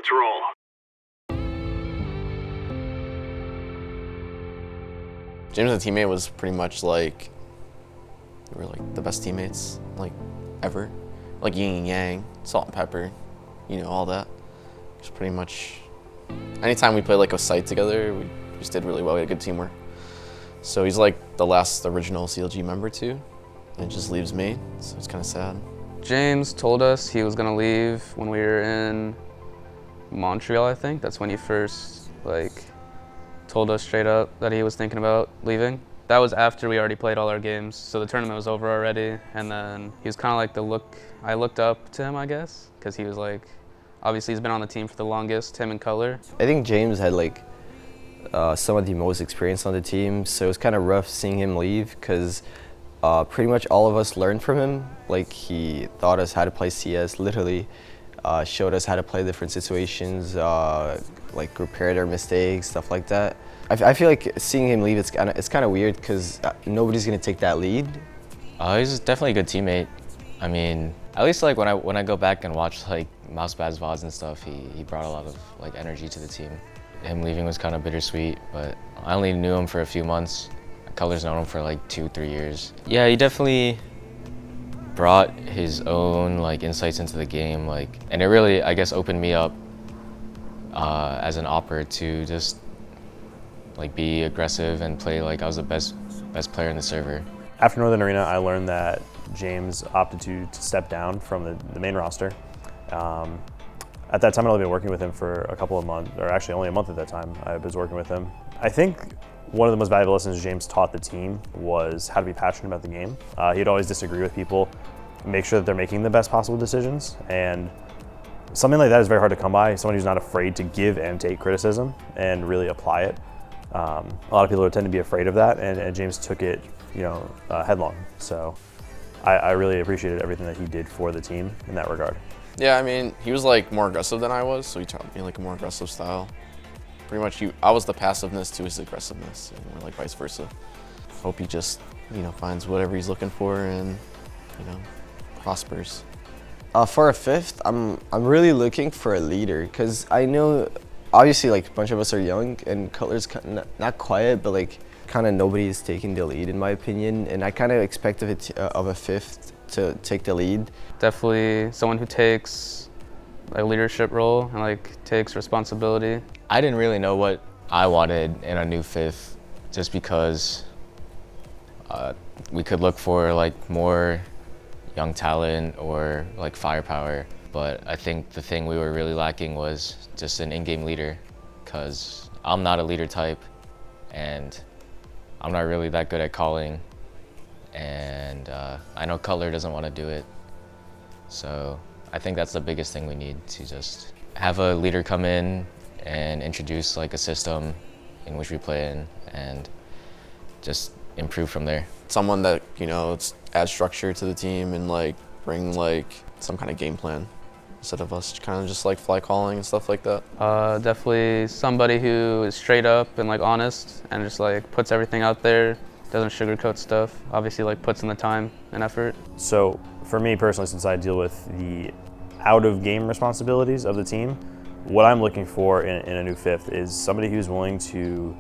Let's roll. James as a teammate was pretty much like, we were like the best teammates, like ever. Like yin and yang, salt and pepper, you know, all that. Just pretty much, anytime we played like a site together, we just did really well. We had good teamwork. So he's like the last original CLG member too, and it just leaves me, so it's kind of sad. James told us he was gonna leave when we were in Montreal, I think. That's when he first told us straight up that he was thinking about leaving. That was after we already played all our games, so the tournament was over already. And then he was kind of like I looked up to him, I guess, because he was like, obviously he's been on the team for the longest, him and Color. I think James had some of the most experience on the team, so it was kind of rough seeing him leave because pretty much all of us learned from him. Like he taught us how to play CS, literally showed us how to play different situations, like repaired our mistakes, stuff like that. I feel like seeing him leave, it's kind of weird because nobody's gonna take that lead. He's definitely a good teammate. I mean, at least like when I go back and watch like Mousebad's VODs and stuff, he brought a lot of like energy to the team. Him leaving was kind of bittersweet, but I only knew him for a few months. Color's known him for like 2-3 years. Yeah, he definitely brought his own like insights into the game, and it really, I guess, opened me up as an opper to just be aggressive and play like I was the best player in the server. After Northern Arena, I learned that James opted to step down from the main roster. At that time, I'd only been working with him for a couple of months, or actually only a month at that time. I was working with him. I think one of the most valuable lessons James taught the team was how to be passionate about the game. He'd always disagree with people, make sure that they're making the best possible decisions, and something like that is very hard to come by. Someone who's not afraid to give and take criticism and really apply it. A lot of people tend to be afraid of that, and James took it, headlong. So I really appreciated everything that he did for the team in that regard. Yeah, I mean, he was like more aggressive than I was, so he taught me like a more aggressive style. Pretty much, I was the passiveness to his aggressiveness, and we're like vice versa. Hope he just, finds whatever he's looking for and, prospers. For a fifth, I'm really looking for a leader because I know, obviously, like a bunch of us are young and Cutler's not quiet, but kind of nobody is taking the lead in my opinion, and I kind of expect of a fifth to take the lead. Definitely someone who takes a leadership role and takes responsibility. I didn't really know what I wanted in a new fifth, just because we could look for more young talent or firepower. But I think the thing we were really lacking was just an in-game leader, because I'm not a leader type and I'm not really that good at calling, and I know Cutler doesn't want to do it. So I think that's the biggest thing we need, to just have a leader come in and introduce a system in which we play in and just improve from there. Someone that, adds structure to the team and bring some kind of game plan instead of us kind of just fly calling and stuff like that. Definitely somebody who is straight up and honest and just puts everything out there, doesn't sugarcoat stuff, obviously puts in the time and effort. So for me personally, since I deal with the out-of-game responsibilities of the team, what I'm looking for in a new fifth is somebody who's willing to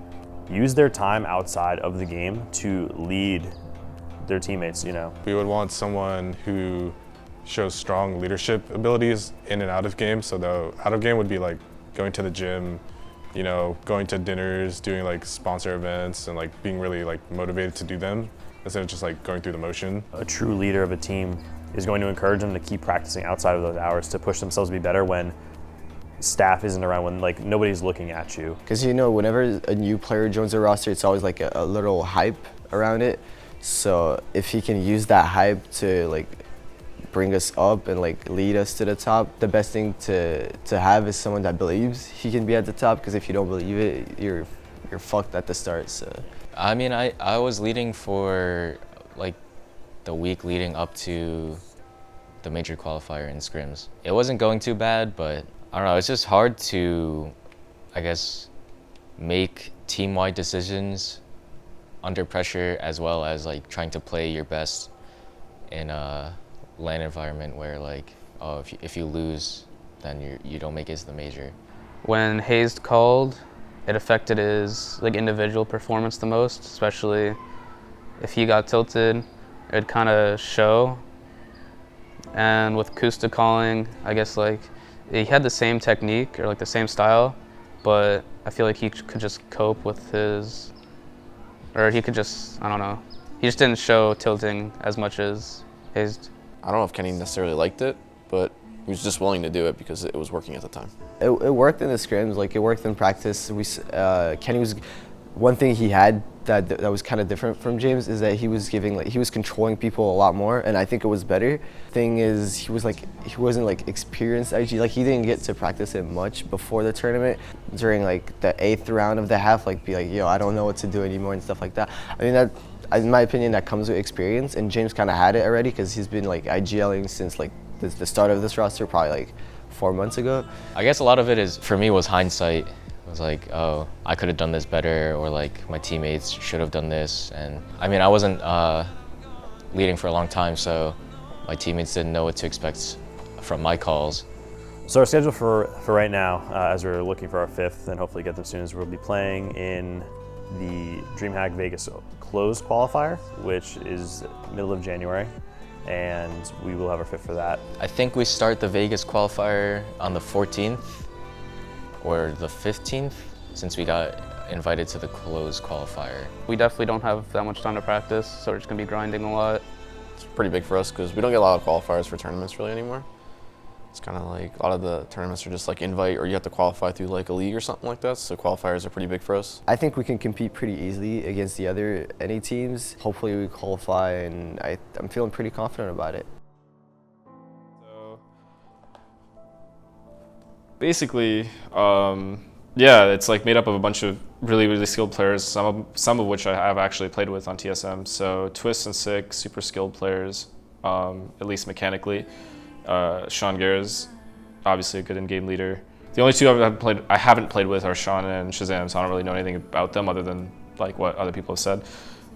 use their time outside of the game to lead their teammates, We would want someone who shows strong leadership abilities in and out of game. So the out of game would be going to the gym, going to dinners, doing sponsor events, and being really motivated to do them instead of just going through the motion. A true leader of a team is going to encourage them to keep practicing outside of those hours to push themselves to be better when staff isn't around, when nobody's looking at you. Because whenever a new player joins the roster, it's always a little hype around it. So if he can use that hype to bring us up and lead us to the top, the best thing to have is someone that believes he can be at the top. Because if you don't believe it, you're fucked at the start. So I mean, I was leading for the week leading up to the major qualifier in scrims. It wasn't going too bad, but I don't know, it's just hard to, I guess, make team-wide decisions under pressure, as well as trying to play your best in a LAN environment where if you lose, then you don't make it to the major. When Hazed called, it affected his like individual performance the most, especially if he got tilted, it'd kind of show. And with Kusta calling, I guess like he had the same technique or like the same style, but I feel like he could just cope with his, or he could just, I don't know. He just didn't show tilting as much as Hazed. I don't know if Kenny necessarily liked it, but he was just willing to do it because it was working at the time. It worked in the scrims, like it worked in practice. Kenny was, one thing he had that was kind of different from James is that he was controlling people a lot more, and I think it was better. Thing is, he wasn't like experienced IG, like he didn't get to practice it much before the tournament. During like the 8th round of the half, like be like, yo, I don't know what to do anymore and stuff like that. I mean that, in my opinion, that comes with experience, and James kind of had it already because he's been like IGLing since like the start of this roster, probably like 4 months ago. I guess a lot of it is, for me, was hindsight. It was like, oh, I could have done this better, or like my teammates should have done this. And I mean, I wasn't leading for a long time, so my teammates didn't know what to expect from my calls. So our schedule for right now, as we're looking for our 5th and hopefully get them soon, is we'll be playing in the DreamHack Vegas closed qualifier, which is middle of January, and we will have our 5th for that. I think we start the Vegas qualifier on the 14th or the 15th, since we got invited to the closed qualifier. We definitely don't have that much time to practice, so we're just gonna be grinding a lot. It's pretty big for us because we don't get a lot of qualifiers for tournaments really anymore. It's kind of like a lot of the tournaments are just like invite, or you have to qualify through like a league or something like that. So qualifiers are pretty big for us. I think we can compete pretty easily against the other NA teams. Hopefully we qualify, and I'm feeling pretty confident about it. So basically, yeah, it's like made up of a bunch of really skilled players, some of which I have actually played with on TSM. So Twist and Sick, super skilled players, at least mechanically. Sean Guerra's obviously a good in-game leader. The only two I haven't played with are Sean and Shazam, so I don't really know anything about them other than like what other people have said.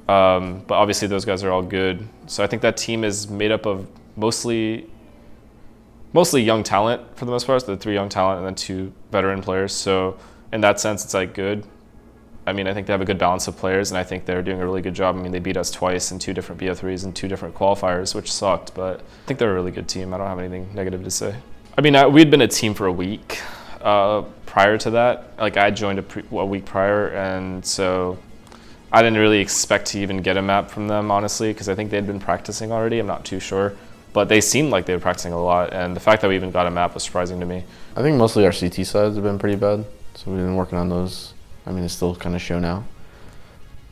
But obviously those guys are all good. So I think that team is made up of mostly young talent for the most part. So the 3 young talent and then 2 veteran players. So in that sense, it's like good. I mean, I think they have a good balance of players, and I think they're doing a really good job. I mean, they beat us twice in 2 different BO3s and 2 different qualifiers, which sucked, but I think they're a really good team. I don't have anything negative to say. I mean, we'd been a team for a week prior to that. Like, I joined a week prior, and so I didn't really expect to even get a map from them, honestly, because I think they'd been practicing already. I'm not too sure. But they seemed like they were practicing a lot, and the fact that we even got a map was surprising to me. I think mostly our CT sides have been pretty bad, so we've been working on those. I mean, it's still kind of show now,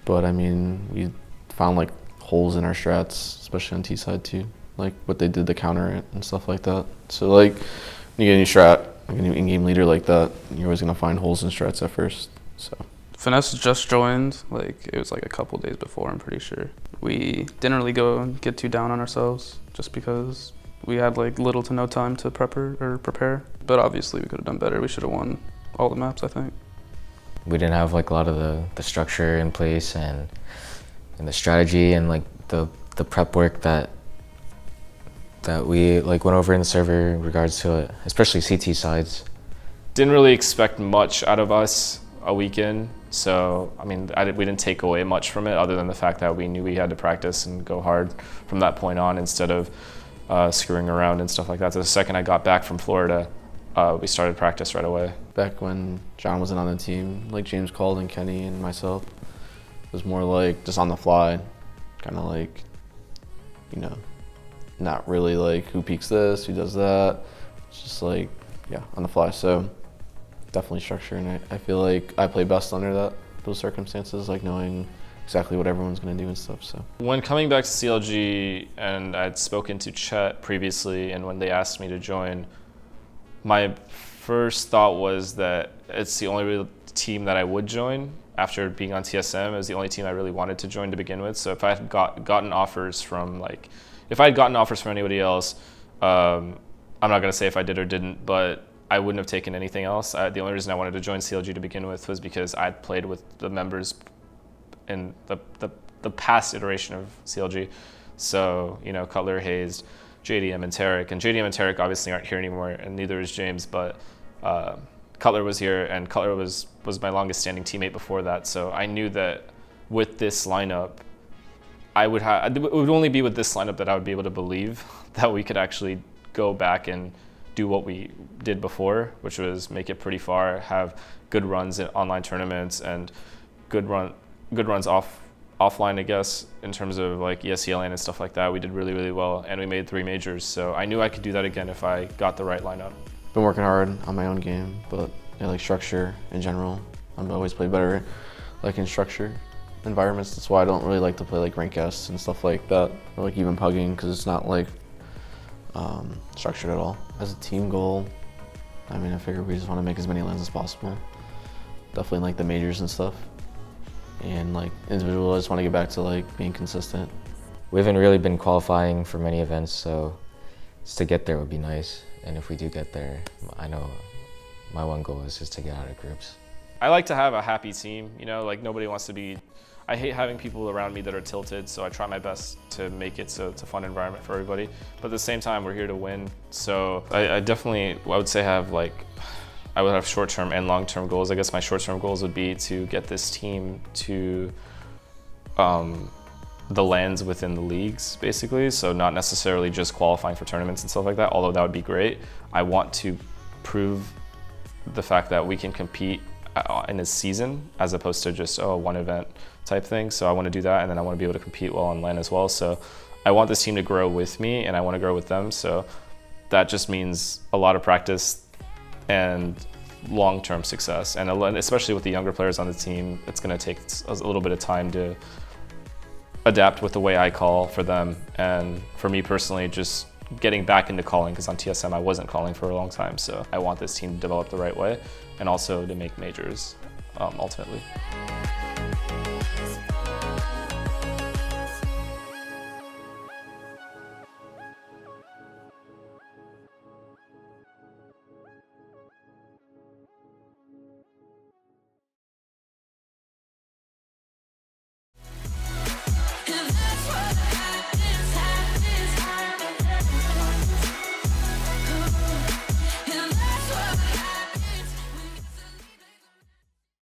but I mean, we found like holes in our strats, especially on T side too, like what they did to counter it and stuff like that. So like, when you get a new strat, like a new in-game leader like that, you're always gonna find holes in strats at first. So Finesse just joined, like it was like a couple days before, I'm pretty sure. We didn't really go and get too down on ourselves just because we had like little to no time to prepare. But obviously we could have done better. We should have won all the maps, I think. We didn't have like a lot of the structure in place and the strategy and like the prep work that we like went over in the server in regards to it, especially CT sides. Didn't really expect much out of us a week in, so I mean, we didn't take away much from it other than the fact that we knew we had to practice and go hard from that point on instead of screwing around and stuff like that. So the second I got back from Florida, we started practice right away. back when John wasn't on the team, like James called and Kenny and myself, it was more like just on the fly, kind of like, you know, not really like who peeks this, who does that. It's just like, yeah, on the fly. So definitely structure, and I feel like I play best under those circumstances, like knowing exactly what everyone's going to do and stuff. So when coming back to CLG, and I'd spoken to Chet previously, and when they asked me to join, my first thought was that it's the only real team that I would join after being on TSM. It was the only team I really wanted to join to begin with. So if I had gotten offers from anybody else, I'm not going to say if I did or didn't, but I wouldn't have taken anything else. The only reason I wanted to join CLG to begin with was because I'd played with the members in the past iteration of CLG. So, you know, Cutler, Hazed, JDM and Tarek. And JDM and Tarek obviously aren't here anymore, and neither is James, but Cutler was here, and Cutler was my longest standing teammate before that. So I knew that with this lineup, it would only be with this lineup that I would be able to believe that we could actually go back and do what we did before, which was make it pretty far, have good runs in online tournaments, and good runs offline, I guess, in terms of like ESELN and stuff like that. We did really, really well, and we made 3 majors. So I knew I could do that again if I got the right lineup. Been working hard on my own game, but yeah, like structure in general, I've always played better like in structure environments. That's why I don't really like to play like rank S and stuff like that, or like even pugging, because it's not like structured at all. As a team goal, I mean, I figure we just want to make as many lands as possible. Definitely like the majors and stuff. And like individual, I just want to get back to like being consistent. We haven't really been qualifying for many events, so just to get there would be nice. And if we do get there, I know my one goal is just to get out of groups. I like to have a happy team, you know, like nobody wants to be, I hate having people around me that are tilted, so I try my best to make it so it's a fun environment for everybody. But at the same time, we're here to win. So I definitely, I would say I would have short-term and long-term goals. I guess my short-term goals would be to get this team to the lands within the leagues, basically. So not necessarily just qualifying for tournaments and stuff like that, although that would be great. I want to prove the fact that we can compete in a season as opposed to just one event type thing. So I want to do that, and then I want to be able to compete well on LAN as well. So I want this team to grow with me, and I want to grow with them. So that just means a lot of practice and long-term success. And especially with the younger players on the team, it's going to take a little bit of time to adapt with the way I call for them. And for me personally, just getting back into calling, because on TSM I wasn't calling for a long time. So I want this team to develop the right way and also to make majors ultimately.